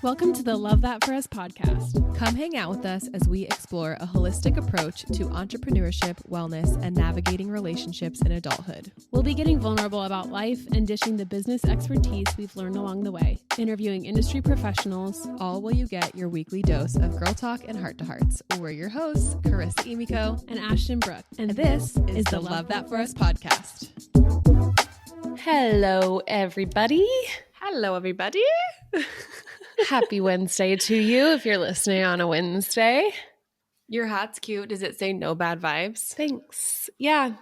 Welcome to the Love That For Us podcast. Come hang out with us as we explore a holistic approach to entrepreneurship, wellness, and navigating relationships in adulthood. We'll be getting vulnerable about life and dishing the business expertise we've learned along the way, interviewing industry professionals, All while you get your weekly dose of girl talk and heart-to-hearts. We're your hosts, Charissa Emiko, and Ashtyn Brooke. and this is the Love That For Us podcast. Hello, everybody. Hello, everybody. Happy Wednesday to you if you're listening on a Wednesday. Your hat's cute. Does it say no bad vibes? Thanks. Yeah.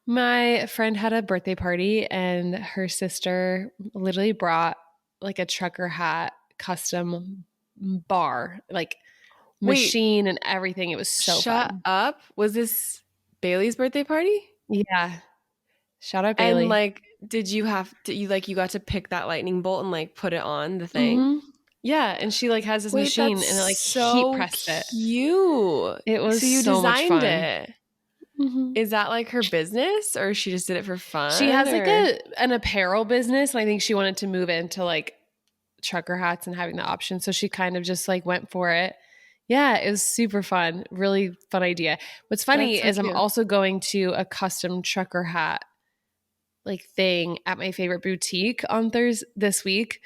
My friend had a birthday party and her sister literally brought like a trucker hat custom bar, like machine and everything. It was so Shut fun. up. Was this Bailey's birthday party? Yeah. Shout out Bailey. And like, did you have to, you got to pick that lightning bolt and like put it on the thing? Mhm. Yeah. And she like has this machine and it like heat pressed it. Cute. It was so you so much designed fun. it. Mhm. Is that like her business or she just did it for fun? She has like or- an apparel business, and I think she wanted to move into like trucker hats and having the option. So she kind of just like went for it. Yeah, it was super fun. Really fun idea. What's funny That's so is I'm cute. also going to a custom trucker hat like thing at my favorite boutique on Thursday this week.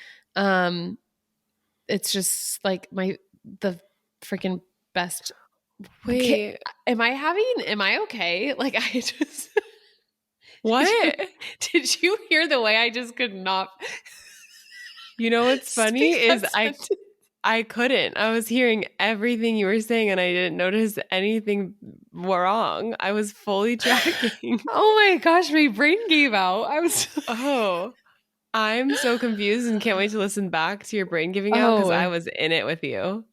It's just like the freaking best. Wait, Am I okay? Like I just what? Did you hear the way I just could not? You know what's funny speak is that I couldn't. I was hearing everything you were saying and I didn't notice anything wrong. I was fully tracking. Oh my gosh, my brain gave out. I was Oh, I'm so confused and can't wait to listen back to your brain giving out because Oh. I was in it with you.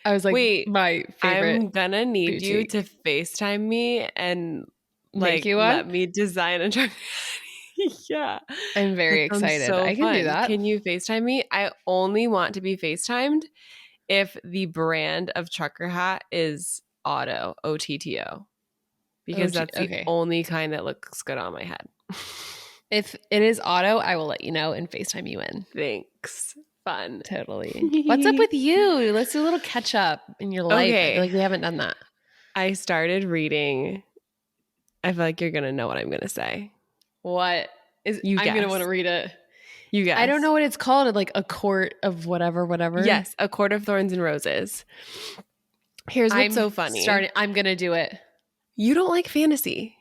like, Wait, my favorite. I'm gonna need boutique. you to FaceTime me and Make like you one? let me design a truck. Yeah. I'm very That sounds excited. so I can do fun. that. Can you FaceTime me? I only want to be FaceTimed if the brand of trucker hat is Otto, OTTO. Because that's the okay. only kind that looks good on my head. If it is auto, I will let you know and FaceTime you in. Thanks. Fun. Totally. What's up with you? Let's do a little catch up in your life. I Okay. feel like we haven't done that. I started reading. I feel like you're going to know what I'm going to say. What is? You I'm gonna guess. want to read it. You guys. I don't know what it's called. Like a court of whatever. Yes, A Court of Thorns and Roses. Here's what's so funny. I'm gonna do it. You don't like fantasy.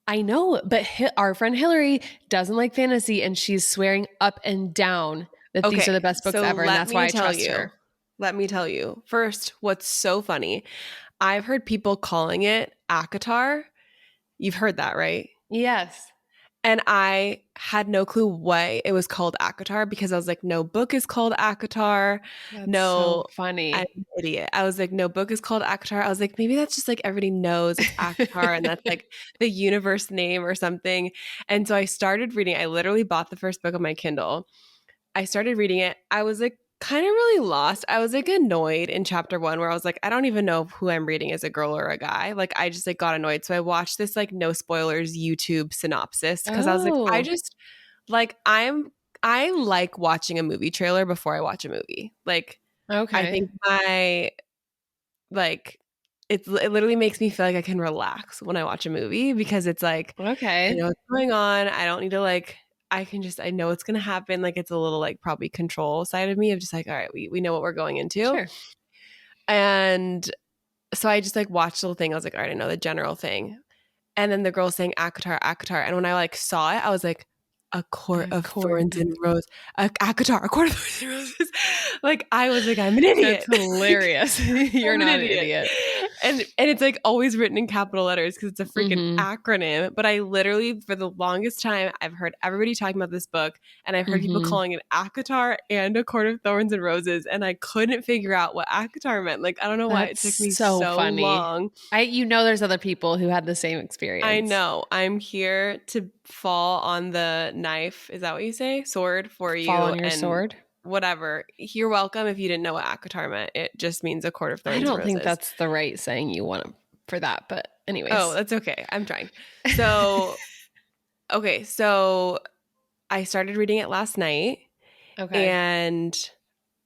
I know, but our friend Hillary doesn't like fantasy, and she's swearing up and down that these are the best books so ever, and let that's me why I tell trust you. her. Let me tell you. First, what's so funny, I've heard people calling it ACOTAR. You've heard that, right? Yes. And I had no clue why it was called ACOTAR because I was like, no book is called ACOTAR. That's No, so funny. I'm an idiot. I was like, no book is called ACOTAR. I was like, maybe that's just like everybody knows it's ACOTAR and that's like the universe name or something. And so I started reading. I literally bought the first book on my Kindle. I started reading it. I was like kind of really lost. I was like annoyed in chapter 1 where I was like, I don't even know who I'm reading as a girl or a guy. Like I just like got annoyed. So I watched this like no spoilers YouTube synopsis because I was like, I just like I like watching a movie trailer before I watch a movie. Like Okay. I think my like it literally makes me feel like I can relax when I watch a movie because it's like Okay. I know what's going on. I don't need to like I know it's going to happen. Like it's a little like probably control side of me of just like, all right, we know what we're going into. Sure. And so I just like watched the little thing. I was like, all right, I know the general thing. And then the girl saying ACOTAR, ACOTAR. And when I like saw it, I was like, A Court of Thorns and Roses. ACOTAR, A Court of Thorns and Roses. Like I was like, I'm an idiot. That's hilarious. You're I'm not an idiot. And it's like always written in capital letters because it's a freaking acronym. But I literally, for the longest time, I've heard everybody talking about this book and I've heard people calling it ACOTAR and A Court of Thorns and Roses. And I couldn't figure out what ACOTAR meant. Like, I don't know why it took me so funny. long. There's other people who had the same experience. I know. I'm here to fall on the knife. Is that what you say? Sword for you. Fall on your sword? Whatever. You're welcome if you didn't know what ACOTAR meant. It just means A Court of Thorns I and don't Roses. think that's the right saying you want for that, but anyways. Oh, that's okay. I'm trying. So, okay. So I started reading it last night. Okay. And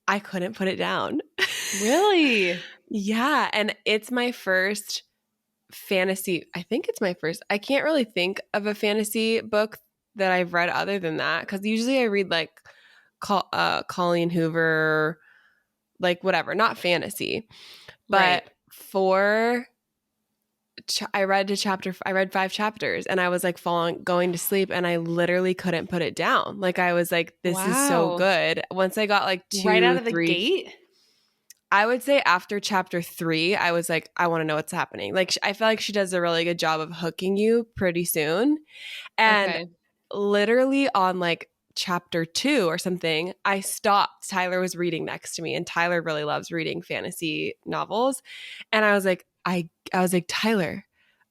I couldn't put it down. Really? Yeah. And it's my first fantasy. I think it's my first. I can't really think of a fantasy book that I've read other than that. Because usually I read like Colleen Hoover, like whatever, not fantasy. But Right. I read 5 chapters and I was like going to sleep and I literally couldn't put it down. Like I was like, this is so Wow. good. Once I got like Right out 2, of the 3, gate? I would say after chapter 3, I was like, I want to know what's happening. Like I feel like she does a really good job of hooking you pretty soon. And Okay. literally on like chapter 2 or something, I stopped. Tyler was reading next to me and Tyler really loves reading fantasy novels. And I was like, I was like, Tyler,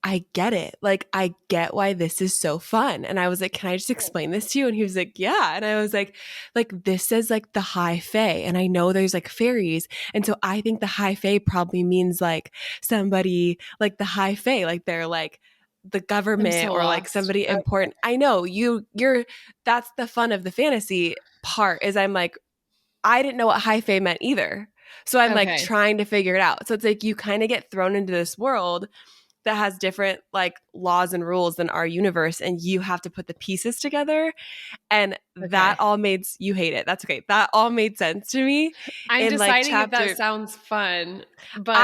I get it. Like, I get why this is so fun. And I was like, can I just explain this to you? And he was like, yeah. And I was like, this says like the high fae. And I know there's like fairies. And so I think the high fae probably means like somebody like the high fae, like they're like the I'm government so or like lost. somebody important. I know you're that's the fun of the fantasy part is I'm like, I didn't know what high fae meant either. So I'm like Okay. trying to figure it out. So it's like you kind of get thrown into this world that has different like laws and rules than our universe and you have to put the pieces together and that all made you hate it. That's okay. That all made sense to me. I'm in like deciding if chapter that sounds fun, but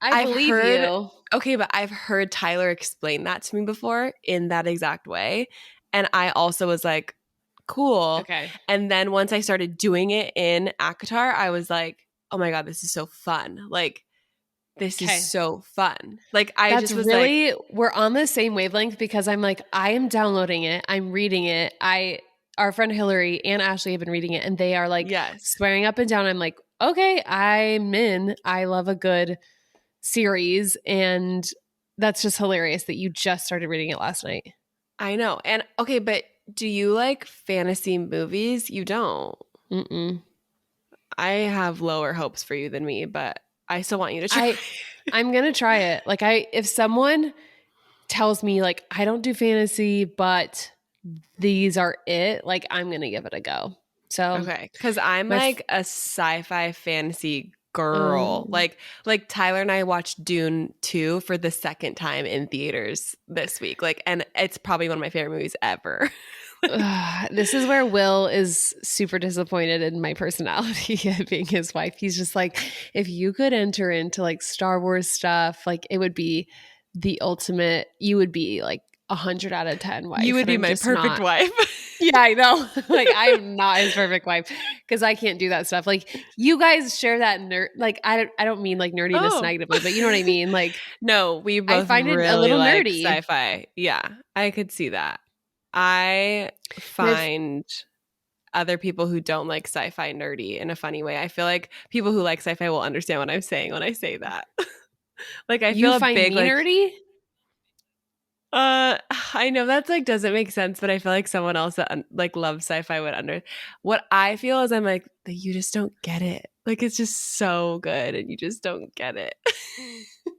I've believe heard you. okay, but I've heard Tyler explain that to me before in that exact way. And I also was like, cool. Okay. And then once I started doing it in ACOTAR, I was like, oh my God, this is so fun. Like, this Okay. is so fun. Like, I That's just was really, like, we're on the same wavelength because I'm like, I am downloading it. I'm reading it. Our friend Hillary and Ashley have been reading it and they are like yes. swearing up and down. I'm like, okay, I'm in. I love a good series. And that's just hilarious that you just started reading it last night. I know. And okay, but do you like fantasy movies? You don't. Mm-mm. I have lower hopes for you than me, but I still want you to try. I'm going to try it. Like if someone tells me like, I don't do fantasy, but these are it, like I'm going to give it a go. So, okay. Cause I'm my like a sci-fi fantasy girl. Like Tyler and I watched Dune 2 for the second time in theaters this week. Like, and it's probably one of my favorite movies ever. This is where Will is super disappointed in my personality of being his wife. He's just like, if you could enter into like Star Wars stuff, like it would be the ultimate, you would be like 100 out of 10 wife. You would be my perfect wife. Yeah, I know. Like I'm not his perfect wife because I can't do that stuff. Like you guys share that nerd. Like I don't mean like nerdiness negatively, but you know what I mean. Like no, we both find it really a little like nerdy. sci-fi. Yeah, I could see that. I find other people who don't like sci-fi nerdy in a funny way. I feel like people who like sci-fi will understand what I'm saying when I say that. Like I feel you find big me nerdy. I know that's like doesn't make sense, but I feel like someone else that like loves sci-fi would under. What I feel is I'm like you just don't get it. Like it's just so good, and you just don't get it.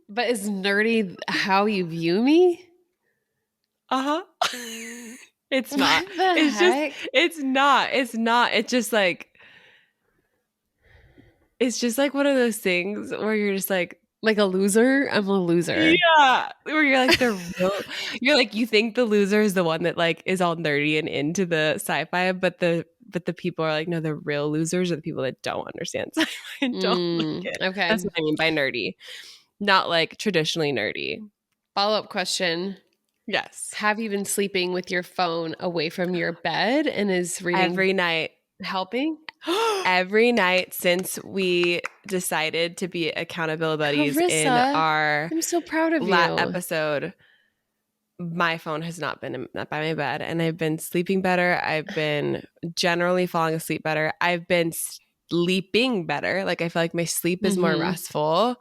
But is nerdy how you view me? It's not. What the It's heck? just. It's not. It's not. It's just like. It's just like one of those things where you're just like a loser? I'm a loser. yeah, where you're like you're like you think the loser is the one that like is all nerdy and into the sci-fi, but the people are like no, the real losers are the people that don't understand sci-fi and don't like it. Okay. That's what I mean by nerdy, not like traditionally nerdy. Follow-up question. Yes. Have you been sleeping with your phone away from your bed and is reading Every night. helping? Every night since we decided to be accountability buddies in Charissa, our I'm so proud of you. episode, my phone has not been by my bed and I've been sleeping better. I've been generally falling asleep better. I've been sleeping better. Like I feel like my sleep is more restful.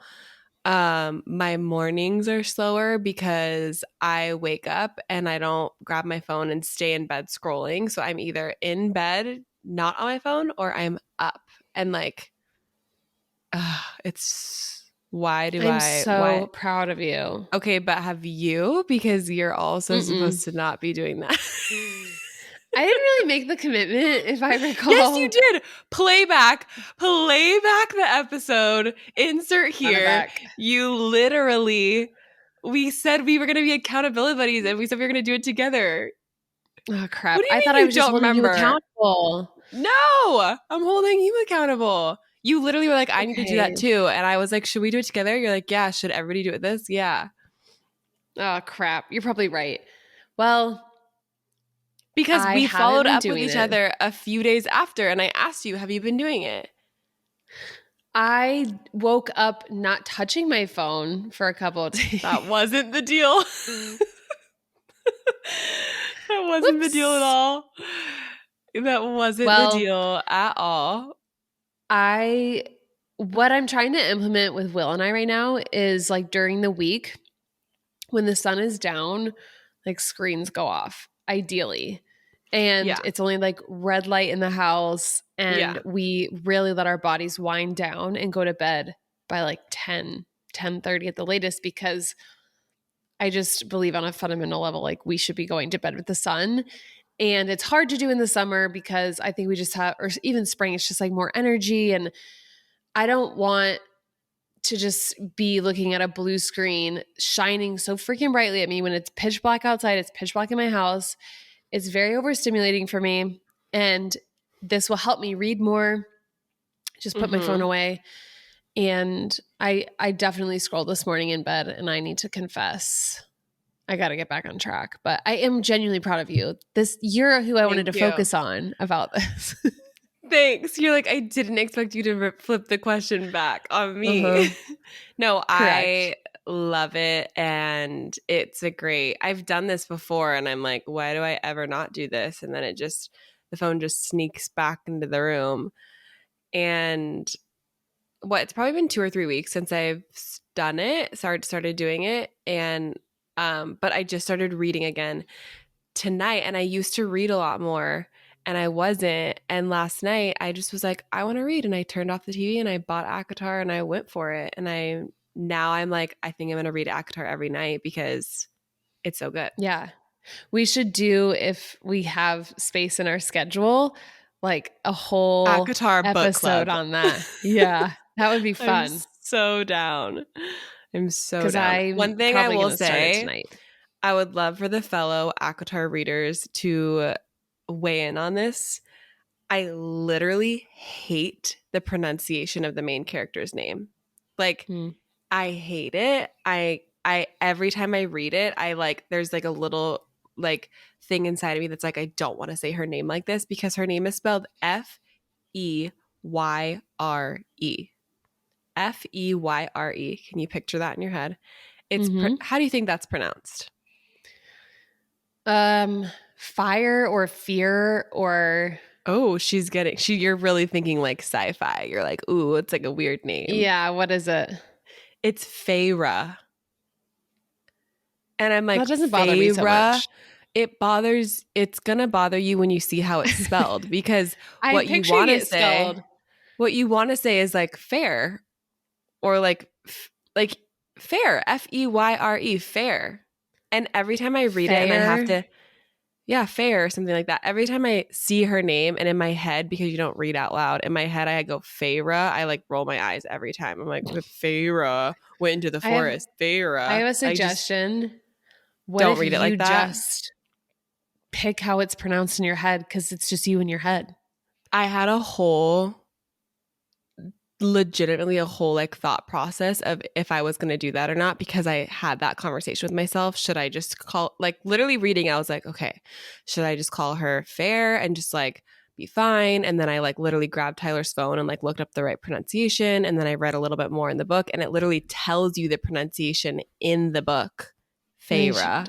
My mornings are slower because I wake up and I don't grab my phone and stay in bed scrolling. So I'm either in bed, not on my phone, or I'm up and like, it's why do I'm so proud of you. Okay, but have you? Because you're also supposed to not be doing that. I didn't really make the commitment, if I recall. Yes, you did. Playback the episode. Insert here. You literally, we said we were going to be accountability buddies and we said we were going to do it together. Oh, crap. What do you I mean thought you I was just don't holding you remember? accountable. No, I'm holding you accountable. You literally were like, I need to do that too. And I was like, should we do it together? You're like, yeah, should everybody do it this? Yeah. Oh, crap. You're probably right. Well, because we followed up with each it. other a few days after and I asked you, have you been doing it? I woke up not touching my phone for a couple of days. That wasn't the deal. That wasn't the deal at all. That wasn't the deal at all. What I'm trying to implement with Will and I right now is like during the week when the sun is down, like screens go off, ideally. And it's only like red light in the house. And we really let our bodies wind down and go to bed by like 10:30 at the latest, because I just believe on a fundamental level, like we should be going to bed with the sun. And it's hard to do in the summer because I think we just have, or even spring, it's just like more energy. And I don't want to just be looking at a blue screen shining so freaking brightly at me when it's pitch black outside. It's pitch black in my house. It's very overstimulating for me. And this will help me read more, just put my phone away. And I definitely scrolled this morning in bed, and I need to confess, I got to get back on track. But I am genuinely proud of you. You're who I wanted to focus on about this. Thanks. You're like, I didn't expect you to flip the question back on me. No, correct. I love it. And it's I've done this before and I'm like, why do I ever not do this? And then the phone just sneaks back into the room. And it's probably been 2 or 3 weeks since I've done it, started doing it. And, but I just started reading again tonight, and I used to read a lot more and I wasn't. And last night I just was like, I want to read. And I turned off the TV and I bought ACOTAR and I went for it. And now I'm like, I think I'm going to read ACOTAR every night because it's so good. Yeah. We should do, if we have space in our schedule, like a whole ACOTAR episode on that. Yeah. That would be fun. I'm so down. One thing I will say, I would love for the fellow ACOTAR readers to weigh in on this. I literally hate the pronunciation of the main character's name. Like, I hate it. I every time I read it, there's like a little like thing inside of me that's like, I don't want to say her name like this, because her name is spelled Feyre. Feyre. Can you picture that in your head? It's how do you think that's pronounced? Fire or fear or... Oh, you're really thinking like sci-fi. You're like, ooh, it's like a weird name. Yeah, what is it? It's Feyre. And I'm like, that doesn't bother me so much. It's gonna bother you when you see how it's spelled, because what you want to say is like fair, or like fair, Feyre, fair. And every time I read it and I have to, fair, something like that. Every time I see her name, and in my head, because you don't read out loud, in my head I go Feyre, I like roll my eyes every time. I'm like, Feyre went into the forest. Feyre. I have a suggestion. Don't read it like that. Just pick how it's pronounced in your head, because it's just you in your head. I had legitimately a whole like thought process of if I was going to do that or not, because I had that conversation with myself. Should I just call, like literally reading, I was like, okay, should I just call her Fair and just like be fine? And then I like literally grabbed Tyler's phone and like looked up the right pronunciation. And then I read a little bit more in the book, and it literally tells you the pronunciation in the book. Feyre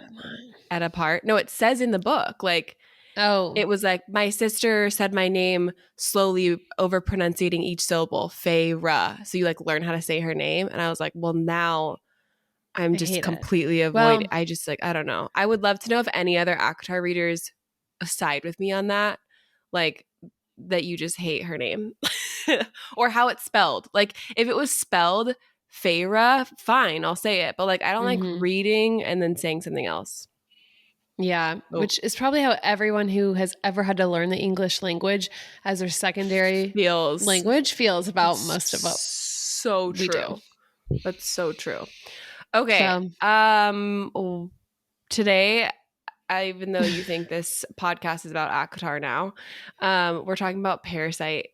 at a part. No, it says in the book, like, it was like, my sister said my name slowly, over pronunciating each syllable, Feyre. So you like learn how to say her name. And I was like, well, now I'm just completely avoiding. I just like, I don't know. I would love to know if any other ACOTAR readers side with me on that, like that you just hate her name or how it's spelled. Like if it was spelled Feyre, fine, I'll say it. But like, I don't like reading and then saying something else. Yeah, Oh. which is probably how everyone who has ever had to learn the English language as their secondary Feels language feels about most of what so we true. do. That's so true. Okay. So, Today, even though you think this podcast is about ACOTAR now, we're talking about parasite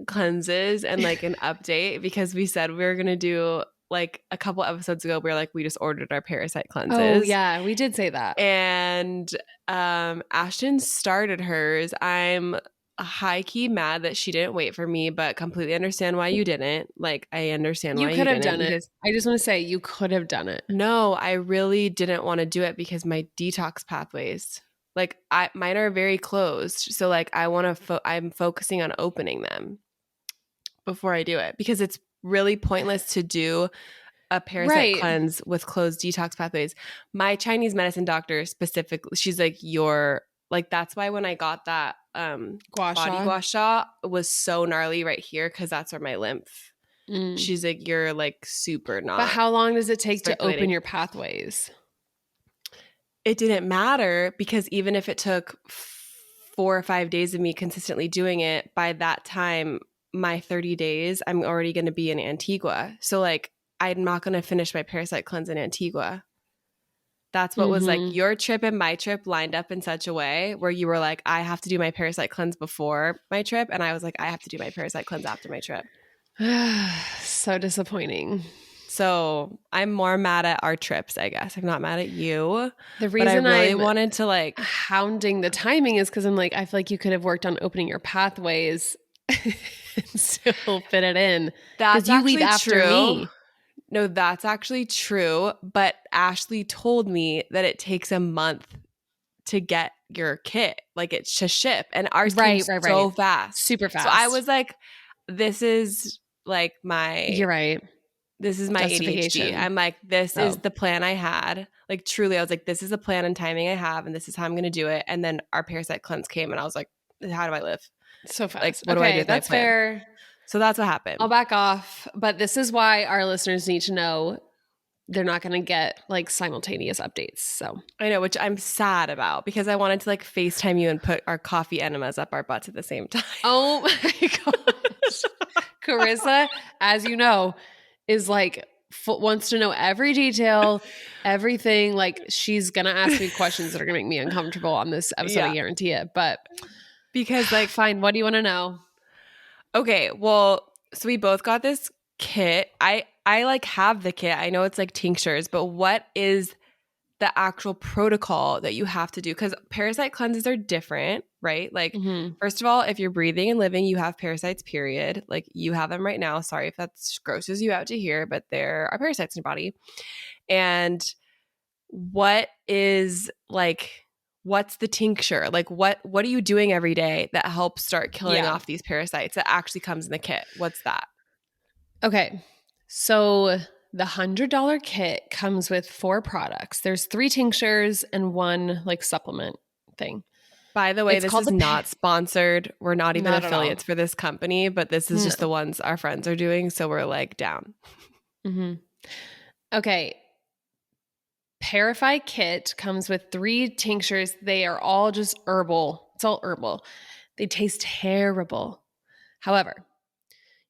cleanses and like an update because we said we were going to do like a couple episodes ago, we just ordered our parasite cleanses. oh yeah, we did say that. And Ashtyn started hers. I'm high key mad that she didn't wait for me, but completely understand why you didn't. Like, I understand You why could you have didn't. done it. I just want to say you could have done it. No, I really didn't want to do it because my detox pathways, like mine are very closed. So like I want to, I'm focusing on opening them before I do it because it's really pointless to do a parasite cleanse with closed detox pathways. My Chinese medicine doctor specifically, she's like, that's why when I got that body gua sha was so gnarly right here because that's where my lymph. She's like, you're like super not. But how long does it take to circulating. open your pathways? It didn't matter because even if it took 4 or 5 days of me consistently doing it, by that time, my 30 days, I'm already going to be in Antigua. So like, I'm not going to finish my parasite cleanse in Antigua. That's what was like your trip and my trip lined up in such a way where you were like, I have to do my parasite cleanse before my trip. And I was like, I have to do my parasite cleanse after my trip. So disappointing. So I'm more mad at our trips, I guess. I'm not mad at you. The reason I really wanted to like hounding the timing is because I'm like, I feel like you could have worked on opening your pathways and still fit it in. That's you actually leave after true. Me. No, that's actually true. But Ashley told me that it takes a month to get your kit, like it's to ship, and ours came so fast, super fast. So I was like, "This is like my." You're right. This is my ADHD. I'm like, this is the plan I had. Like, truly, I was like, this is the plan and timing I have, and this is how I'm going to do it. And then our parasite cleanse came, and I was like, how do I live? So fast. Like, what do I do with that's my plan? Fair. So that's what happened. I'll back off. But this is why our listeners need to know they're not going to get like simultaneous updates. So I know, which I'm sad about because I wanted to like FaceTime you and put our coffee enemas up our butts at the same time. Oh my gosh. Charissa, as you know, is like wants to know every detail, everything. Like she's going to ask me questions that are going to make me uncomfortable on this episode. I guarantee it. But because like, fine. What do you want to know? Okay. Well, so we both got this kit. I like have the kit. I know it's like tinctures, but what is the actual protocol that you have to do? Because parasite cleanses are different, right? Like, first of all, if you're breathing and living, you have parasites, period. Like, you have them right now. Sorry if that grosses you out to hear, but there are parasites in your body. And what is like, what's the tincture? Like, what are you doing every day that helps start killing off these parasites that actually comes in the kit? What's that? Okay. So the $100 kit comes with 4 products. There's 3 tinctures and 1 like supplement thing. By the way, this is not sponsored. We're not even affiliates for this company, but this is just the ones our friends are doing. So we're like down. Okay. Parasite kit comes with 3 tinctures. They are all just herbal. It's all herbal. They taste terrible. However,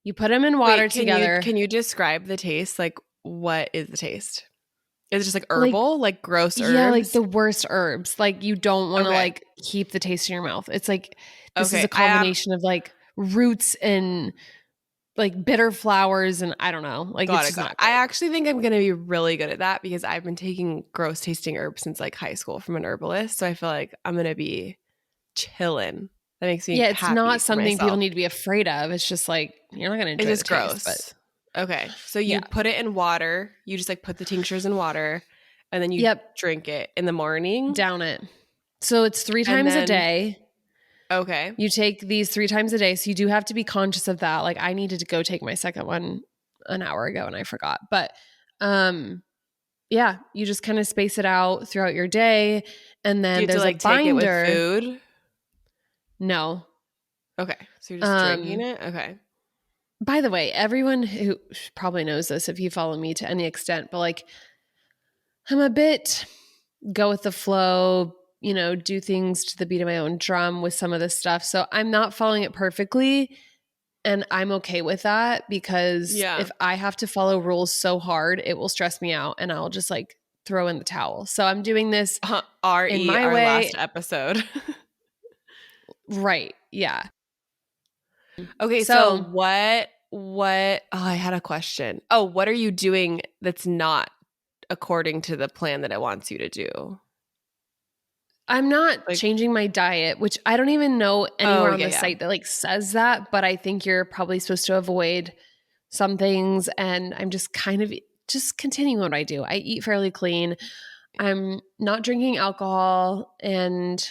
you put them in water together. Can you describe the taste? Like, what is the taste? Is it just like herbal, like gross herbs? Yeah, like the worst herbs. Like you don't want to like keep the taste in your mouth. It's like this is a combination of like roots and like bitter flowers and I don't know. Like it's just not good. I actually think I'm going to be really good at that because I've been taking gross tasting herbs since like high school from an herbalist. So I feel like I'm going to be chilling. That makes me it's not something people need to be afraid of. It's just like you're not going to enjoy it. It's gross. But okay. So you put it in water. You just like put the tinctures in water and then you drink it in the morning. Down it. So it's 3 times a day. Okay. You take these 3 times a day. So you do have to be conscious of that. Like I needed to go take my second one an hour ago and I forgot. But you just kind of space it out throughout your day. And then there's a binder. Take it with food? No. Okay. So you're just drinking it? Okay. By the way, everyone who probably knows this if you follow me to any extent, but like I'm a bit go with the flow, do things to the beat of my own drum with some of this stuff. So I'm not following it perfectly. And I'm okay with that because if I have to follow rules so hard, it will stress me out and I'll just like throw in the towel. So I'm doing this in my our way. Last episode. Right. Yeah. Okay. So what, I had a question. Oh, what are you doing that's not according to the plan that it wants you to do? I'm not changing my diet, which I don't even know anywhere on the site that like says that, but I think you're probably supposed to avoid some things. And I'm just kind of just continuing what I do. I eat fairly clean. I'm not drinking alcohol and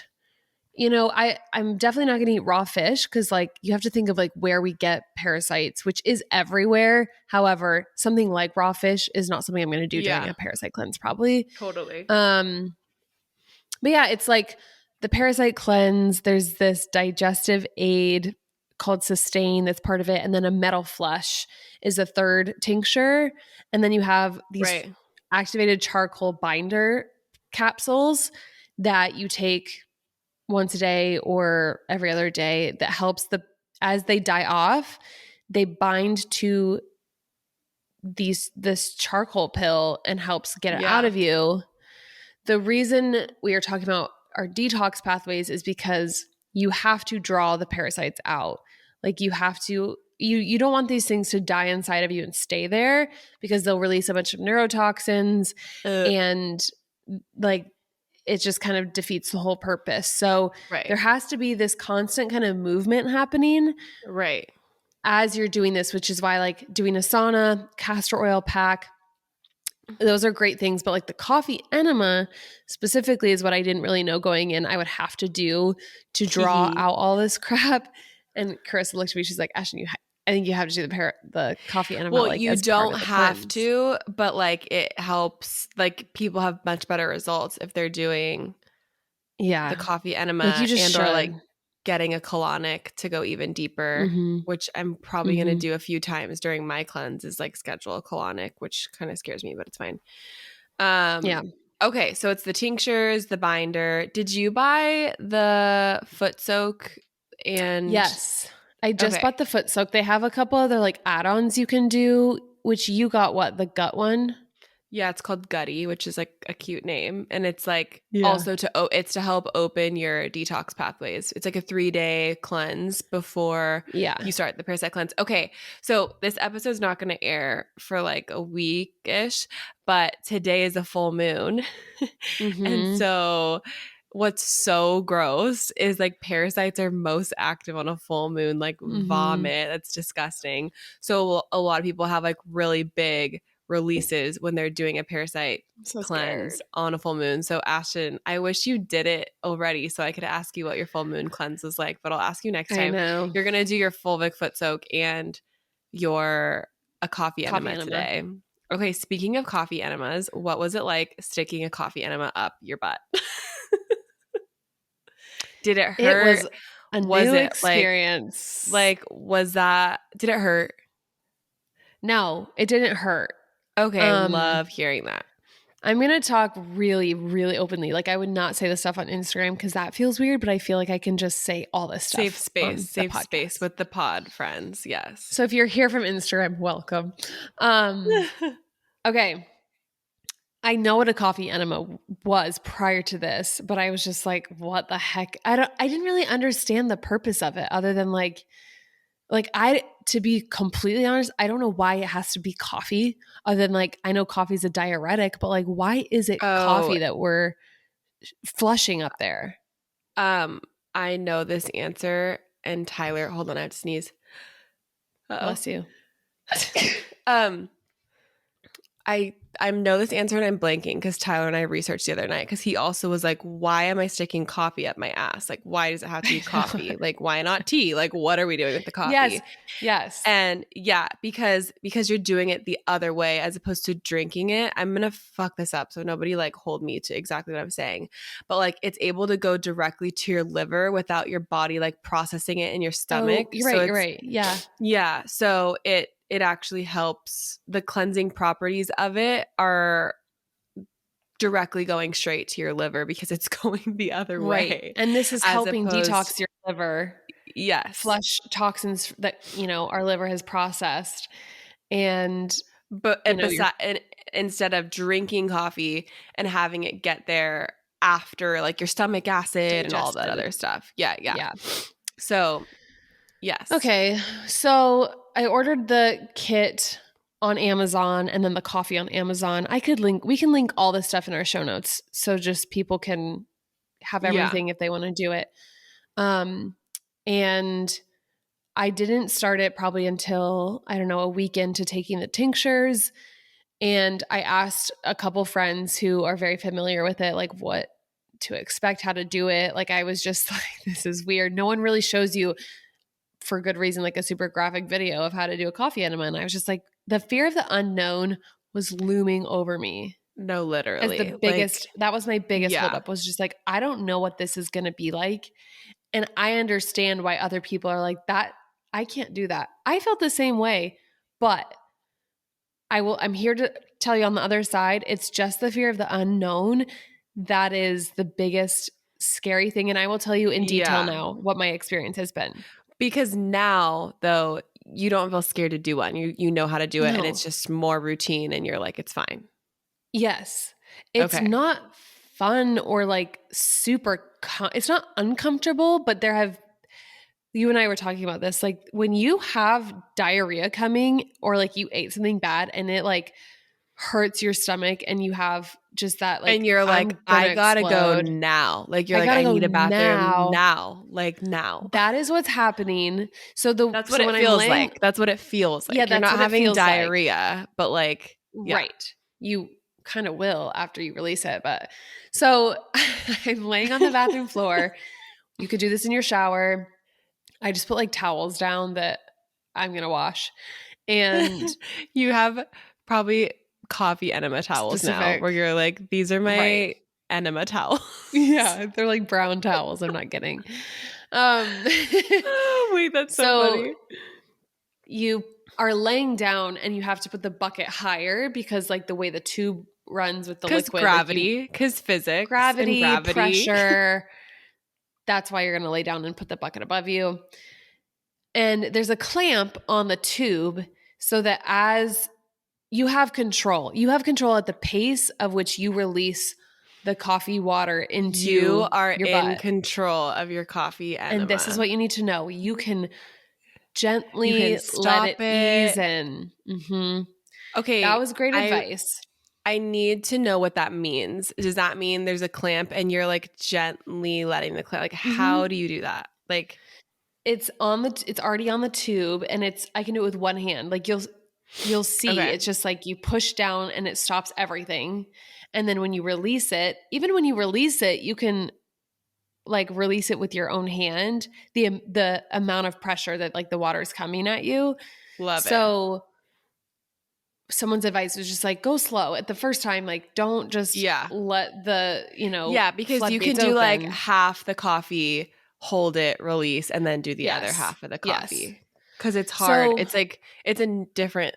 I'm definitely not going to eat raw fish because like you have to think of like where we get parasites, which is everywhere. However, something like raw fish is not something I'm going to do during a parasite cleanse probably. Totally. But yeah, it's like the parasite cleanse. There's this digestive aid called Sustain that's part of it. And then a metal flush is a third tincture. And then you have these activated charcoal binder capsules that you take once a day or every other day that helps as they die off, they bind to this charcoal pill and helps get it out of you. The reason we are talking about our detox pathways is because you have to draw the parasites out. Like you have to, you don't want these things to die inside of you and stay there because they'll release a bunch of neurotoxins and like it just kind of defeats the whole purpose. So there has to be this constant kind of movement happening as you're doing this, which is why like doing a sauna, castor oil pack, those are great things. But like the coffee enema specifically is what I didn't really know going in I would have to do to draw out all this crap. And Charissa looked at me, she's like, Ashtyn, I think you have to do the coffee enema. Well, like, you don't have to, but like it helps. Like people have much better results if they're doing the coffee enema or like getting a colonic to go even deeper, which I'm probably going to do a few times during my cleanse is like schedule a colonic, which kind of scares me, but it's fine. Okay. So it's the tinctures, the binder. Did you buy the foot soak? And yes, I just bought the foot soak. They have a couple other like add-ons you can do, which you got the gut one? Yeah, it's called Gutty, which is like a cute name. And it's like also it's to help open your detox pathways. It's like a 3-day cleanse before you start the parasite cleanse. Okay, so this episode's not going to air for like a week-ish, but today is a full moon. And so what's so gross is like parasites are most active on a full moon, like vomit. That's disgusting. So a lot of people have like really big releases when they're doing a parasite cleanse on a full moon. So Ashtyn, I wish you did it already so I could ask you what your full moon cleanse was like, but I'll ask you next time. You're going to do your fulvic foot soak and a coffee enema today. Okay, speaking of coffee enemas, what was it like sticking a coffee enema up your butt? Did it hurt? It was a new experience. Did it hurt? No, it didn't hurt. Okay, I love hearing that. I'm going to talk really, really openly. Like I would not say this stuff on Instagram because that feels weird, but I feel like I can just say all this stuff. Safe space with the pod friends. Yes. So if you're here from Instagram, welcome. Okay. I know what a coffee enema was prior to this, but I was just like, what the heck? I didn't really understand the purpose of it other than to be completely honest, I don't know why it has to be coffee other than like, I know coffee is a diuretic, but like, why is it coffee that we're flushing up there? I know this answer. And Tyler, hold on, I have to sneeze. Bless you. I know this answer and I'm blanking because Tyler and I researched the other night because he also was like, why am I sticking coffee up my ass? Like, why does it have to be coffee? Like, why not tea? Like, what are we doing with the coffee? Yes. And yeah, because you're doing it the other way as opposed to drinking it. I'm going to fuck this up so nobody like hold me to exactly what I'm saying. But like it's able to go directly to your liver without your body like processing it in your stomach. Oh, you're right. Yeah. Yeah. So it actually helps. The cleansing properties of it are directly going straight to your liver because it's going the other Right. way. And this is as helping opposed- detox your liver, Yes. flush toxins that, our liver has processed. And But and instead of drinking coffee and having it get there after like your stomach acid and all that digested. other stuff. Yeah. So, yes. Okay. So I ordered the kit on Amazon and then the coffee on Amazon. We can link all this stuff in our show notes. So just people can have everything if they want to do it. And I didn't start it probably until, I don't know, a week into taking the tinctures. And I asked a couple friends who are very familiar with it, like what to expect, how to do it. Like I was just like, this is weird. No one really shows you, for good reason, like a super graphic video of how to do a coffee enema. And I was just like, the fear of the unknown was looming over me. No, literally. As the biggest, that was my biggest holdup, was just like, I don't know what this is going to be like. And I understand why other people are like that. I can't do that. I felt the same way, but I'm here to tell you on the other side, it's just the fear of the unknown that is the biggest scary thing. And I will tell you in detail now what my experience has been. Because now, though, you don't feel scared to do one. You know how to do it, and it's just more routine, and you're like, it's fine. Yes. It's not fun or like super it's not uncomfortable, but you and I were talking about this, like when you have diarrhea coming or like you ate something bad and it like hurts your stomach and you have just that like, and you're like, I gotta go now. Like you're I need a bathroom now. Like now. That is what's happening. That's what it feels like. That's what it feels like. Yeah, you're not having diarrhea, but like, right. You kind of will after you release it. But so I'm laying on the bathroom floor. You could do this in your shower. I just put like towels down that I'm going to wash. And you have probably coffee enema towels now where you're like, these are my enema towels. Yeah. They're like brown towels. I'm not kidding. Oh, wait, that's so funny. You are laying down and you have to put the bucket higher because like the way the tube runs with the liquid. Gravity, because physics. Gravity, pressure. That's why you're going to lay down and put the bucket above you. And there's a clamp on the tube so that as you have control at the pace of which you release the coffee water into you are your in butt. Control of your coffee enema. And this is what you need to know. You can gently let it ease in. Mm-hmm. Okay. That was great advice. I need to know what that means. Does that mean there's a clamp and you're like gently letting the clamp? Like, how do you do that? Like, it's already on the tube, and I can do it with one hand. Like you'll see, it's just like you push down and it stops everything. And then when you release it, you can like release it with your own hand. The amount of pressure that like the water is coming at you. Love it. So someone's advice was just like, go slow at the first time. Like, don't just let the, because you can do like half the coffee, hold it, release, and then do the other half of the coffee. Because it's hard. So, it's like, it's a different,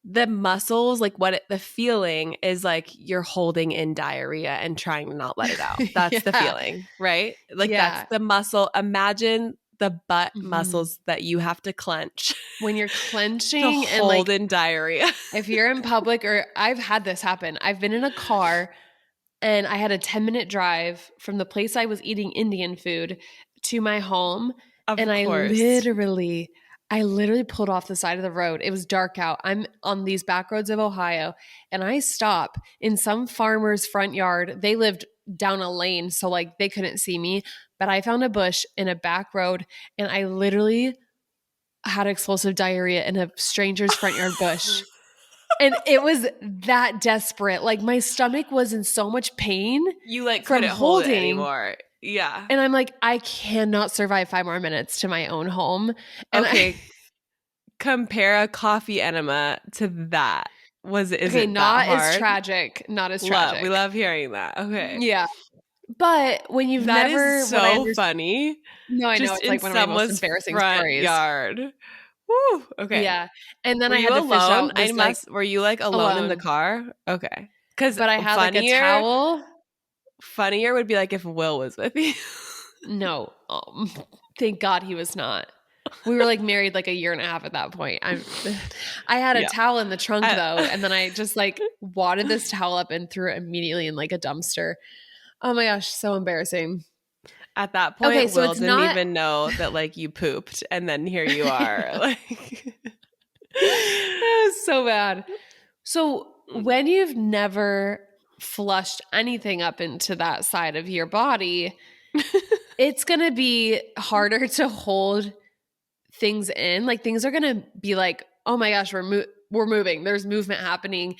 the muscles, like the feeling is like you're holding in diarrhea and trying to not let it out. That's the feeling, right? Like that's the muscle. Imagine the butt muscles that you have to clench when you're clenching to and hold in diarrhea. If you're in public, or I've had this happen. I've been in a car and I had a 10-minute drive from the place I was eating Indian food to my home. I literally pulled off the side of the road. It was dark out. I'm on these back roads of Ohio, and I stop in some farmer's front yard. They lived down a lane, so like they couldn't see me, but I found a bush in a back road, and I literally had explosive diarrhea in a stranger's front yard bush. And it was that desperate. Like my stomach was in so much pain. You like couldn't hold it anymore. Yeah. And I'm like, I cannot survive 5 more minutes to my own home. And compare a coffee enema to that. Is it not that hard? as tragic. Not as tragic. We love hearing that. Okay. Yeah. But when you've that never... is so funny. No, I know. It's like one of my most embarrassing stories. Yard. Woo. Okay. Yeah. And then were I had to alone? fish out. Were you like alone in the car? Okay. Because But I had like a towel. Funnier would be like if Will was with you. No, thank God he was not. We were like married like a year and a half at that point. I had a towel in the trunk though, and then I just like wadded this towel up and threw it immediately in like a dumpster. Oh my gosh, so embarrassing. At that point, Okay, so Will it's didn't not- even know that like you pooped, and then here you are. Like That was so bad. So when you've never flushed anything up into that side of your body, it's going to be harder to hold things in. Like things are going to be like, oh my gosh, we're moving. There's movement happening.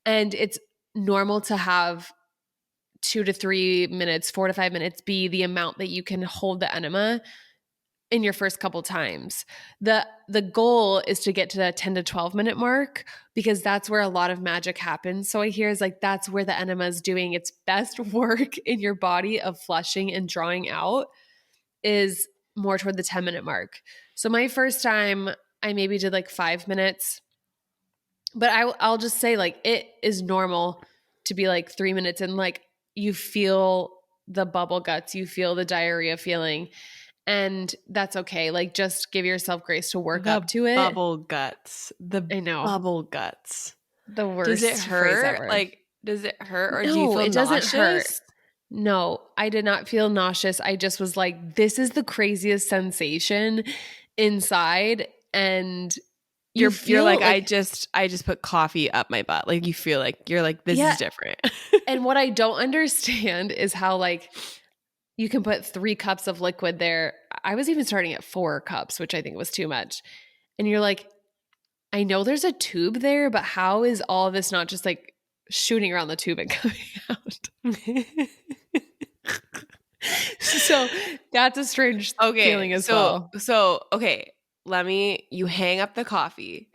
And it's normal to have 2 to 3 minutes, 4 to 5 minutes be the amount that you can hold the enema in your first couple times. The goal is to get to that 10 to 12 minute mark because that's where a lot of magic happens. So I hear is like that's where the enema is doing its best work in your body of flushing and drawing out is more toward the 10-minute mark. So my first time I maybe did like 5 minutes, but I'll just say like it is normal to be like 3 minutes and like you feel the bubble guts, you feel the diarrhea feeling. And that's okay. Like, just give yourself grace to work up to it. Bubble guts. I know. Bubble guts. The worst. Does it phrase hurt? ever. Like, does it hurt or no, do you feel it doesn't nauseous? hurt. No, I did not feel nauseous. I just was like, this is the craziest sensation inside. And you're like, I just put coffee up my butt. Like, you feel like you're like, this is different. And what I don't understand is how like you can put 3 cups of liquid there. I was even starting at 4 cups, which I think was too much. And you're like, I know there's a tube there, but how is all of this not just like shooting around the tube and coming out? So that's a strange feeling as well. So, okay, you hang up the coffee.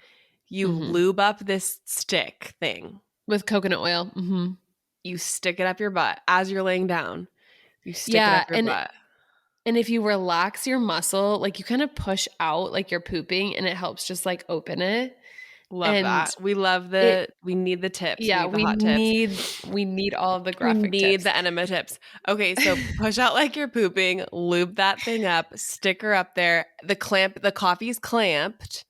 You lube up this stick thing. With coconut oil. Mm-hmm. You stick it up your butt as you're laying down. You stick it up your butt. And if you relax your muscle, like you kind of push out like you're pooping and it helps just like open it. Love that. We love we need the tips. Yeah, we need all of the graphic tips. We need the enema tips. Okay, so push out like you're pooping, lube that thing up, stick her up there. The coffee's clamped.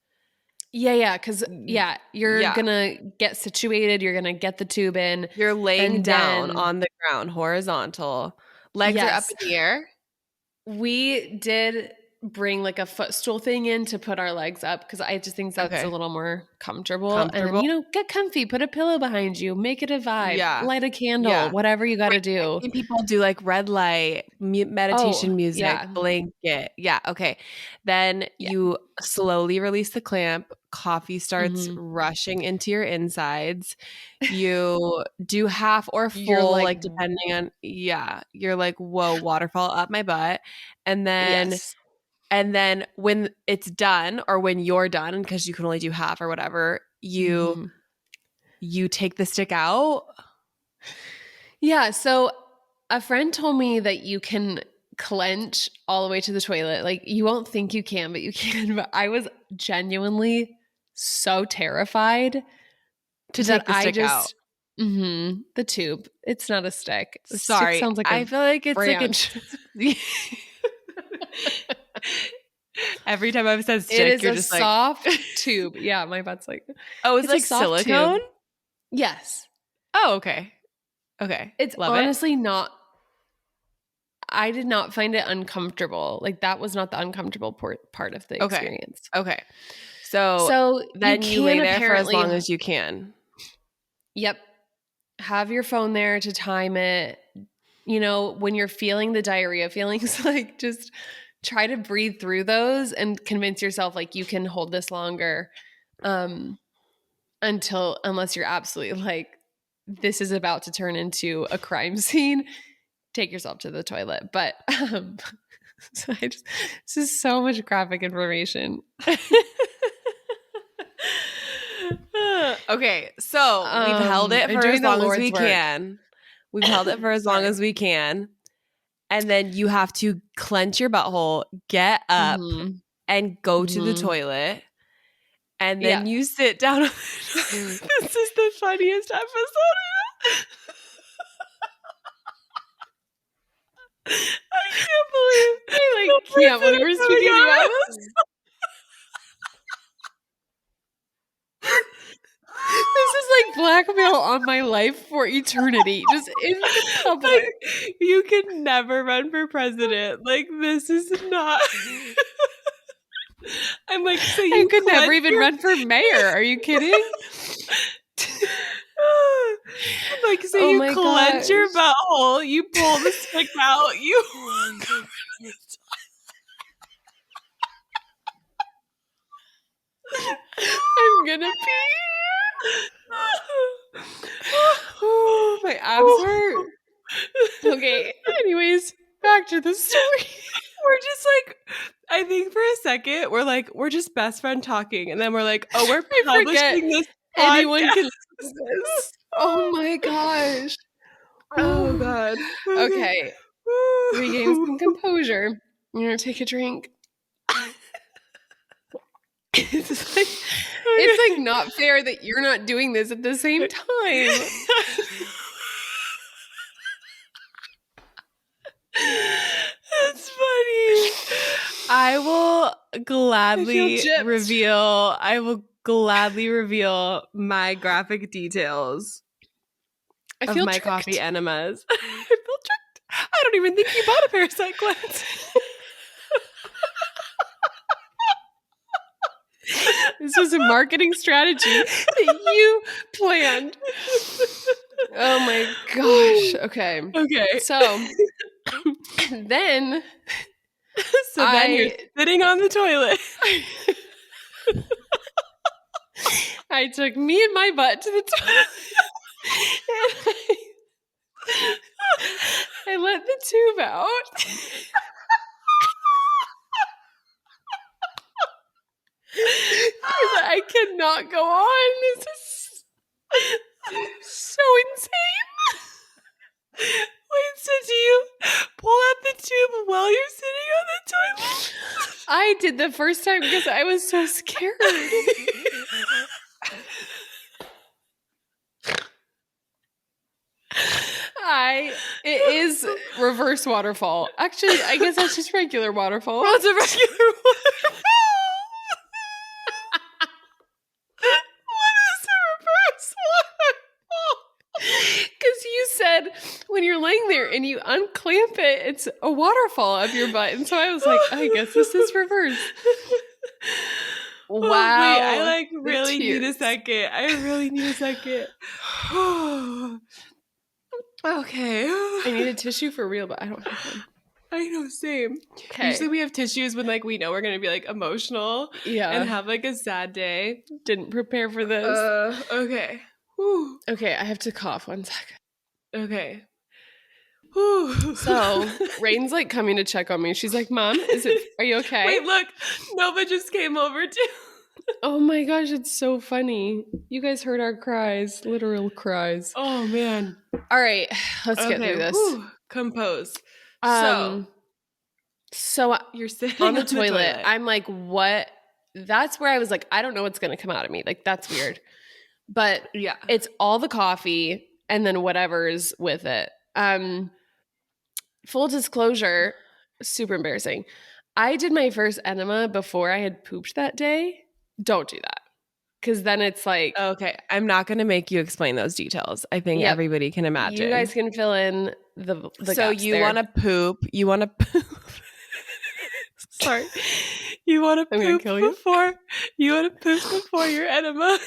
Yeah, because you're gonna get situated. You're gonna get the tube in. You're laying down on the ground, horizontal. Legs are up in the air. We did bring like a footstool thing in to put our legs up because I just think that's a little more comfortable. And get comfy, put a pillow behind you, make it a vibe, light a candle, whatever you got to do. People do like red light, meditation music, blanket. Yeah. Okay. Then you slowly release the clamp. Coffee starts rushing into your insides. You do half or full, like depending on, you're like, whoa, waterfall up my butt. And then when it's done or when you're done, because you can only do half or whatever, you take the stick out. Yeah. So a friend told me that you can clench all the way to the toilet. Like you won't think you can, but you can. But I was genuinely so terrified to take the stick out. The tube. It's not a stick. Sorry. Stick sounds like I feel like it's branch. like every time I've said stick, it is you're a just soft tube. Yeah, my butt's like. Oh, it's like silicone? Tube. Yes. Oh, okay. Okay. It's honestly not. I did not find it uncomfortable. Like that was not the uncomfortable part of the experience. Okay. So then you lay there for as long as you can. Yep. Have your phone there to time it. You know, when you're feeling the diarrhea feelings, like just try to breathe through those and convince yourself like you can hold this longer unless you're absolutely like, this is about to turn into a crime scene. Take yourself to the toilet. But this is so much graphic information. Okay, so we've held it for as long as we can. We've held it for as long as we can. And then you have to clench your butthole, get up, and go to the toilet. And then you sit down. This is the funniest episode. I can't believe I like can't believe we're speaking about this. This is like blackmail on my life for eternity, just in the public. Like, you can never run for president. Like, this is not. I'm like, so you I could never even your... run for mayor. Are you kidding? I'm like, so you clench your butthole, you pull the stick out, you walk over the I'm gonna pee. My abs hurt. Okay. Anyways, back to the story. We're just like, I think for a second, we're just best friend talking. And then we're like, oh, we're publishing this podcast. Anyone can listen to this. Oh my gosh. Oh God. Okay. Regain some composure. I'm going to take a drink. It's like not fair that you're not doing this at the same time. That's funny. I will gladly reveal my graphic details of my tricked. coffee enemas. I feel tricked. I don't even think you bought a parasite cleanse. This was a marketing strategy that you planned. Oh my gosh. Okay. Okay. So then you're sitting on the toilet. I took me and my butt to the toilet. And I let the tube out. Because I cannot go on. This is so insane. Wait, so do you pull out the tube while you're sitting on the toilet? I did the first time because I was so scared. It is reverse waterfall. Actually, I guess that's just regular waterfall. Well, it's a regular waterfall. What is a reverse waterfall? Because you said when you're laying there and you unclamp it, it's a waterfall up your butt. And so I was like, I guess this is reverse. Wow. Wait, I really need a second. Okay. I need a tissue for real, but I don't have one. I know, same. Okay. Usually we have tissues when we know we're going to be emotional. Yeah. And have a sad day. Didn't prepare for this. Okay. Whew. Okay, I have to cough 1 second. Okay. Whew. So Rain's coming to check on me. She's like, Mom, are you okay? Wait, look. Nova just came over too. Oh my gosh, it's so funny. You guys heard our cries, literal cries. Oh man. All right, let's get through this. Whew. Compose. So you're sitting on the toilet. I'm like, what? That's where I was like, I don't know what's going to come out of me. That's weird. But yeah, it's all the coffee and then whatever's with it. Full disclosure, super embarrassing. I did my first enema before I had pooped that day. Don't do that. Because then it's okay, I'm not going to make you explain those details. I think everybody can imagine. You guys can fill in the so you want to poop. You want to poop. Sorry. You want to poop before your enema.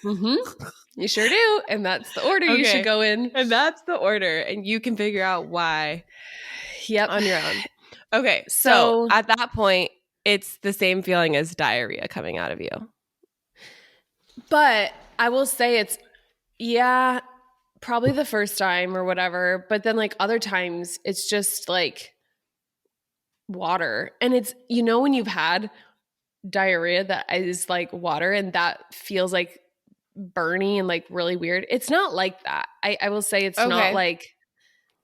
Mm-hmm. You sure do. And that's the order you should go in. And that's the order. And you can figure out why. Yep. On your own. Okay. So at that point, it's the same feeling as diarrhea coming out of you. But I will say it's, probably the first time or whatever. But then other times it's just water. And it's, when you've had diarrhea that is water and that feels burny and really weird. It's not like that. I will say it's not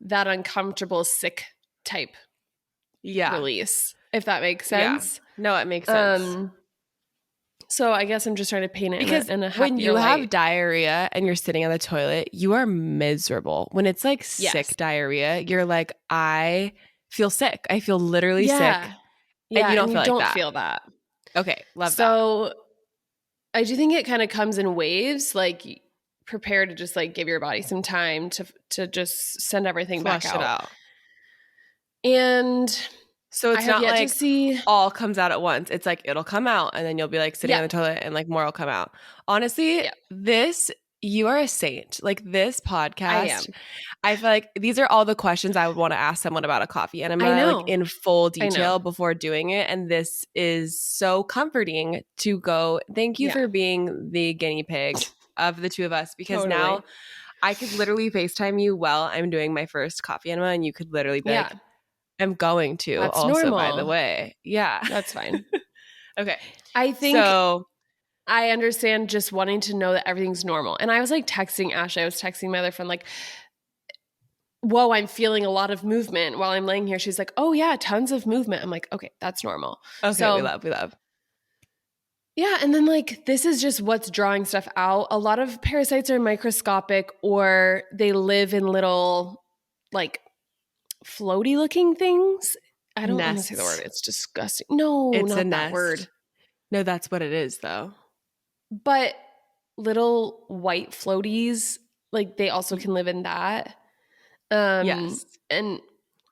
that uncomfortable sick type release, if that makes sense. Yeah. No, it makes sense. So I guess I'm just trying to paint it Because in a when you happier have light. diarrhea and you're sitting on the toilet, you are miserable. When it's like Yes. sick diarrhea, you're like, I feel sick. I feel literally sick. Yeah, And you don't feel like that. feel that. Okay, love that. So I do think it kind of comes in waves, like prepare to just like give your body some time to just send everything Flush back it out. out. And So it's I have not yet like to see all comes out at once. It's like it'll come out and then you'll be like sitting on the toilet and like more will come out. Honestly, you are a saint. Like this podcast, I feel like these are all the questions I would want to ask someone about a coffee enema, like in full detail before doing it. And this is so comforting to go, thank you for being the guinea pig of the two of us, because now I could literally FaceTime you while I'm doing my first coffee enema and you could literally be like, I'm going to That's also, normal. by the way. Yeah. That's fine. Okay. I think I understand just wanting to know that everything's normal. And I was like texting Ashley. I was texting my other friend like, whoa, I'm feeling a lot of movement while I'm laying here. She's like, oh yeah, tons of movement. I'm like, okay, that's normal. Okay, so, we love. Yeah, and then like this is just what's drawing stuff out. A lot of parasites are microscopic or they live in little like floaty looking things. I don't want to say the word. It's disgusting. No, it's not a that nest. word. No, that's what it is though. But little white floaties, like they also can live in that. Yes. And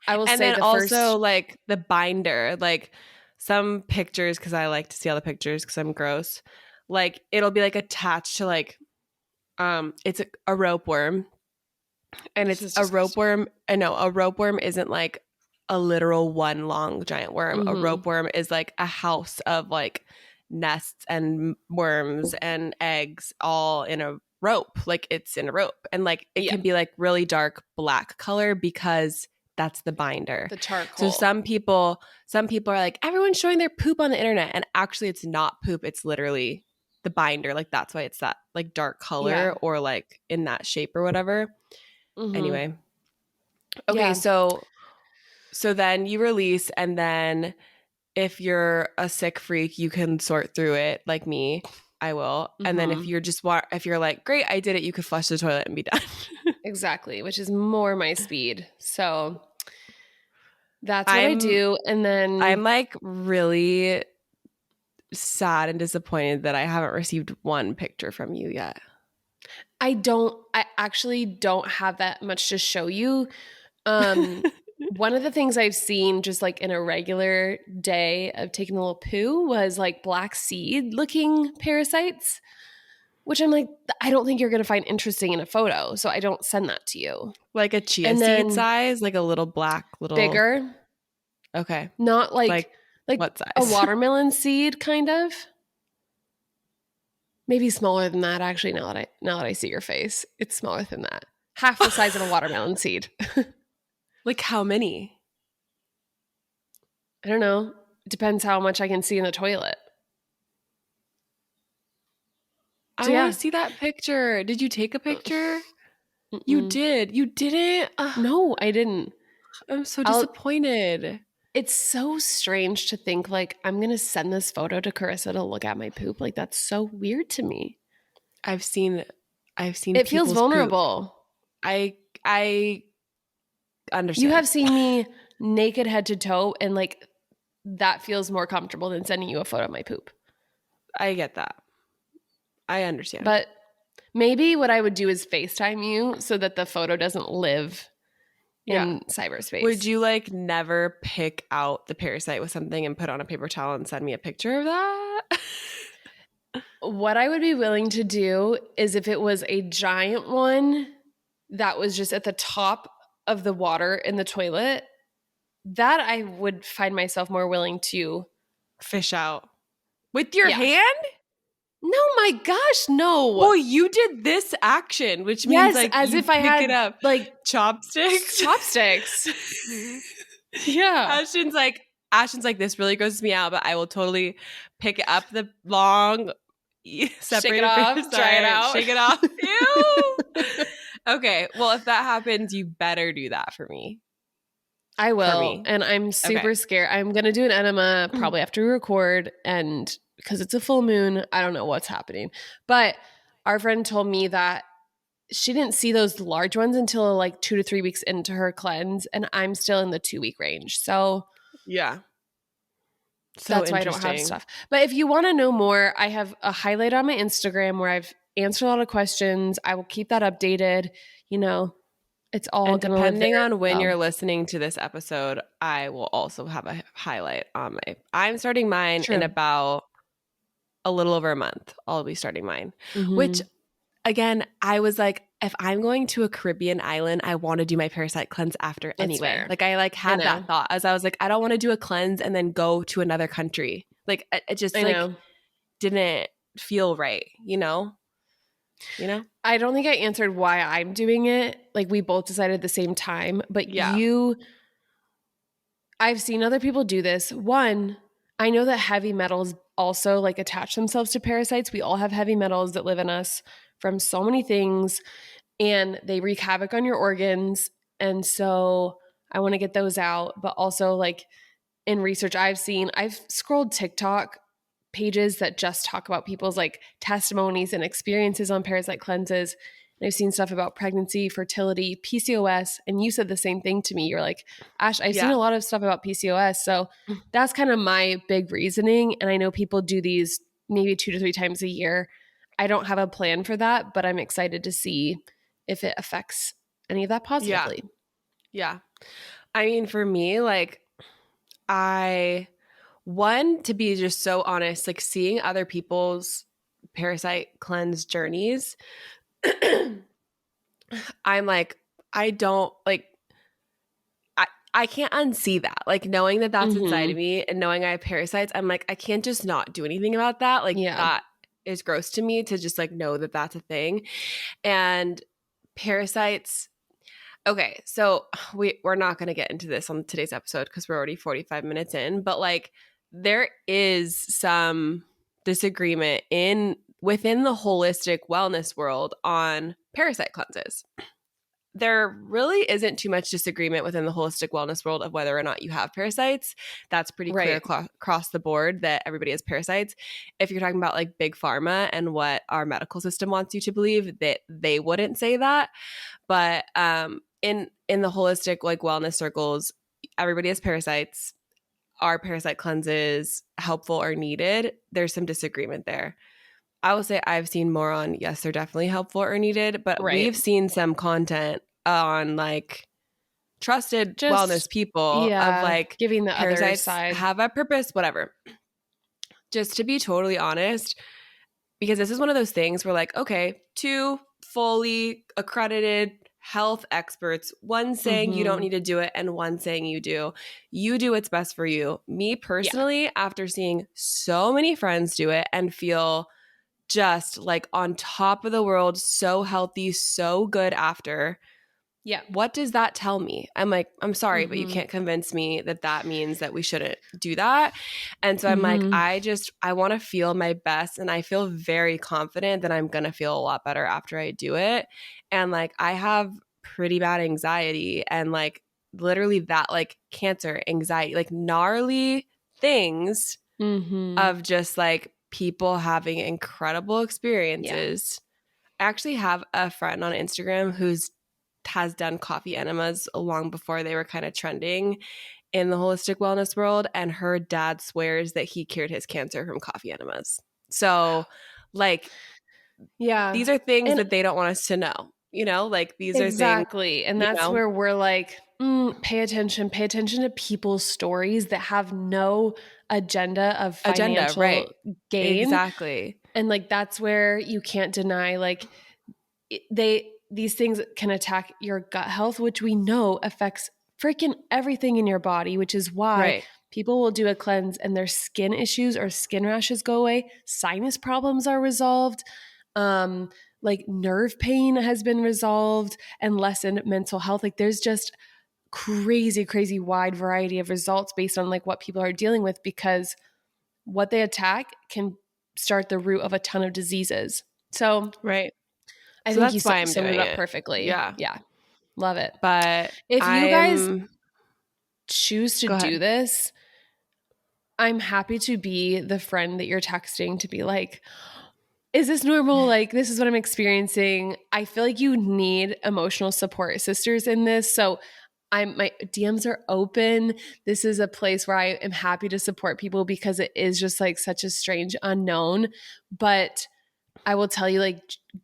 I will say then also like the binder, like some pictures, because I like to see all the pictures because I'm gross. Like it'll be like attached to like it's a rope worm. And it's a rope worm. I know a rope worm isn't like a literal one long giant worm. Mm-hmm. A rope worm is like a house of like nests and worms and eggs all in a rope. Like it's in a rope. And like it can be like really dark black color because that's the binder. The charcoal. So some people are like, everyone's showing their poop on the internet. And actually it's not poop. It's literally the binder. Like that's why it's that like dark color or like in that shape or whatever. Mm-hmm. Anyway. Okay, so then you release, and then if you're a sick freak, you can sort through it like me. I will. Mm-hmm. And then if you're like, great, I did it, you could flush the toilet and be done. Exactly, which is more my speed. So that's what I do. And then I'm like really sad and disappointed that I haven't received one picture from you yet. I actually don't have that much to show you. One of the things I've seen just like in a regular day of taking a little poo was like black seed looking parasites, which I'm like, I don't think you're going to find interesting in a photo. So I don't send that to you. Like a chia seed size, like a little black, little bigger. Okay. Not like what size? A watermelon seed kind of. Maybe smaller than that, actually, now that I see your face. It's smaller than that. Half the size of a watermelon seed. Like how many? I don't know. It depends how much I can see in the toilet. I want to see that picture. Did you take a picture? Mm-mm. You did. You didn't? No, I didn't. I'm so disappointed. It's so strange to think like I'm going to send this photo to Charissa to look at my poop. Like that's so weird to me. I've seen it feels vulnerable. Poop. I understand. You have seen me naked head to toe and like that feels more comfortable than sending you a photo of my poop. I get that. I understand. But maybe what I would do is FaceTime you so that the photo doesn't live in cyberspace. Would you like never pick out the parasite with something and put on a paper towel and send me a picture of that? What I would be willing to do is if it was a giant one that was just at the top of the water in the toilet, that I would find myself more willing to fish out. With your hand? No, my gosh, no. Well, you did this action, which means like as if I had it up. Like chopsticks. Yeah. Ashtyn's like, this really grosses me out, but I will totally pick it up the long shake it off, dry it out. Shake it off. Ew. Okay. Well, if that happens, you better do that for me. I for will. me. And I'm super scared. I'm going to do an enema probably after we record. And because it's a full moon, I don't know what's happening. But our friend told me that she didn't see those large ones until like 2 to 3 weeks into her cleanse. And I'm still in the 2-week range. So yeah. So that's why I don't have stuff. But if you want to know more, I have a highlight on my Instagram where I've answered a lot of questions. I will keep that updated. You know, it's all And going to live depending there. on when So- you're listening to this episode, I will also have a highlight on my. I'm starting mine in about a little over a month. I'll be starting mine, which again, I was like, if I'm going to a Caribbean island, I want to do my parasite cleanse after anyway. fair. Like I had that thought as I was like, I don't want to do a cleanse and then go to another country. Like it just didn't feel right, you know? I don't think I answered why I'm doing it. Like we both decided at the same time, but I've seen other people do this. One, I know that heavy metals also like attach themselves to parasites. We all have heavy metals that live in us from so many things, and they wreak havoc on your organs. And so I want to get those out. But also, like in research I've scrolled TikTok pages that just talk about people's like testimonies and experiences on parasite cleanses. And I've seen stuff about pregnancy, fertility, PCOS. And you said the same thing to me. You're like, Ash, I've seen a lot of stuff about PCOS. So that's kind of my big reasoning. And I know people do these maybe 2 to 3 times a year. I don't have a plan for that, but I'm excited to see if it affects any of that positively. Yeah. I mean, for me, like to be just so honest, like seeing other people's parasite cleanse journeys, I'm like, I don't like, I can't unsee that. Like knowing that that's inside of me and knowing I have parasites, I'm like, I can't just not do anything about that. Like that is gross to me to just like know that that's a thing. And parasites. Okay, so we're not going to get into this on today's episode because we're already 45 minutes in, but like there is some disagreement within the holistic wellness world on parasite cleanses. There really isn't too much disagreement within the holistic wellness world of whether or not you have parasites. That's pretty clear across the board that everybody has parasites. If you're talking about like big pharma and what our medical system wants you to believe, that they wouldn't say that. But in the holistic like wellness circles, everybody has parasites. Are parasite cleanses helpful or needed? There's some disagreement there. I will say I've seen more on, yes, they're definitely helpful or needed, but we've seen some content on like trusted wellness people of like giving the other parasites side have a purpose, whatever. Just to be totally honest, because this is one of those things where like, okay, 2 fully accredited health experts, one saying you don't need to do it and one saying you do. You do what's best for you. Me personally, after seeing so many friends do it and feel just like on top of the world, so healthy, so good after. Yeah. What does that tell me? I'm like, I'm sorry, but you can't convince me that that means that we shouldn't do that. And so I'm like, I want to feel my best. And I feel very confident that I'm going to feel a lot better after I do it. And like, I have pretty bad anxiety and like literally that like cancer, anxiety, like gnarly things of just like people having incredible experiences. I actually have a friend on Instagram has done coffee enemas long before they were kind of trending in the holistic wellness world, and her dad swears that he cured his cancer from coffee enemas. So like these are things that they don't want us to know, you know, like these are things, and that's where we're like, pay attention to people's stories that have no agenda of financial gain. Exactly. And like that's where you can't deny like these things can attack your gut health, which we know affects freaking everything in your body, which is why people will do a cleanse and their skin issues or skin rashes go away. Sinus problems are resolved. Like nerve pain has been resolved and lessened mental health. Like there's just crazy wide variety of results based on like what people are dealing with, because what they attack can start the root of a ton of diseases. So I think you summed it up perfectly. Yeah. Love it. But if you guys choose to do this, I'm happy to be the friend that you're texting to be like, is this normal? Like, this is what I'm experiencing. I feel like you need emotional support sisters in this. So my DMs are open. This is a place where I am happy to support people because it is just like such a strange unknown. But I will tell you, like,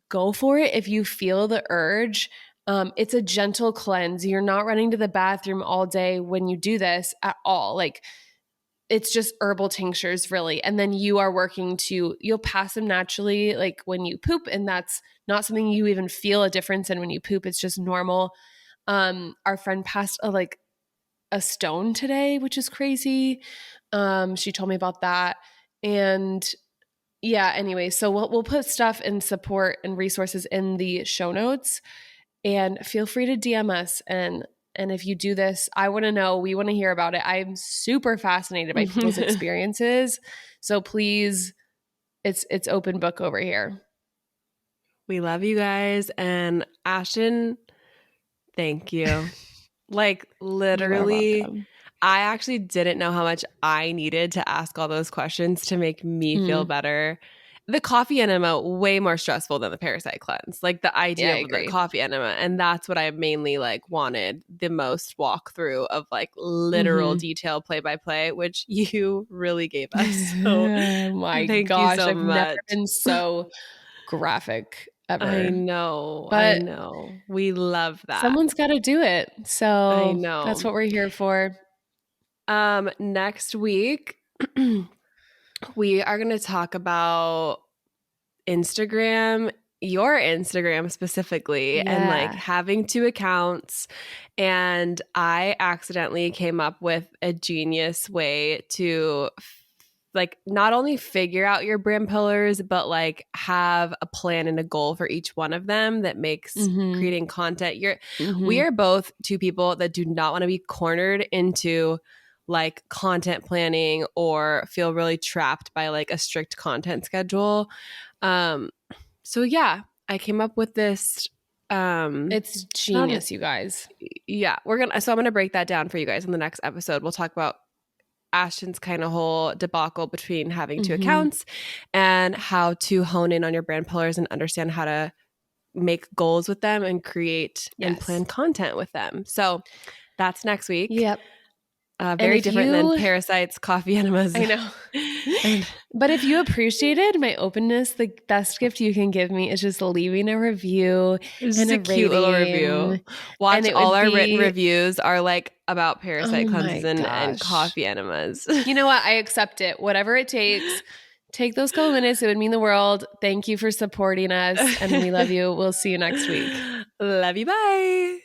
go for it if you feel the urge. It's a gentle cleanse. You're not running to the bathroom all day when you do this at all. Like, it's just herbal tinctures really. And then you are working you'll pass them naturally, like when you poop, and that's not something you even feel a difference in when you poop. It's just normal. Our friend passed a stone today, which is crazy. She told me about that. And yeah, anyway, so we'll put stuff and support and resources in the show notes, and feel free to DM us. And if you do this, I want to know, we want to hear about it. I'm super fascinated by people's experiences. So please, it's open book over here. We love you guys. And Ashtyn, thank you. Like, literally, I actually didn't know how much I needed to ask all those questions to make me feel better. The coffee enema, way more stressful than the parasite cleanse. Like, the idea of the coffee enema. And that's what I mainly like wanted the most walkthrough of, like, literal detail play-by-play, which you really gave us. So oh my gosh, I've never been so graphic ever. I know. We love that. Someone's got to do it. So I know. That's what we're here for. Next week, we are going to talk about Instagram, your Instagram specifically, and like having 2 accounts. And I accidentally came up with a genius way to like not only figure out your brand pillars, but like have a plan and a goal for each one of them that makes creating content. We are both 2 people that do not want to be cornered into like content planning or feel really trapped by like a strict content schedule. So yeah, I came up with this. It's genius, you guys. Yeah, I'm gonna break that down for you guys in the next episode. We'll talk about Ashtyn's kind of whole debacle between having 2 accounts and how to hone in on your brand pillars and understand how to make goals with them and create and plan content with them. So that's next week. Yep. Very different than parasites, coffee enemas. I know. But if you appreciated my openness, the best gift you can give me is just leaving a review and a cute little review. Watch all our written reviews are like about parasite cleanses and coffee enemas. You know what? I accept it. Whatever it takes. Take those couple minutes. It would mean the world. Thank you for supporting us. And we love you. We'll see you next week. Love you. Bye.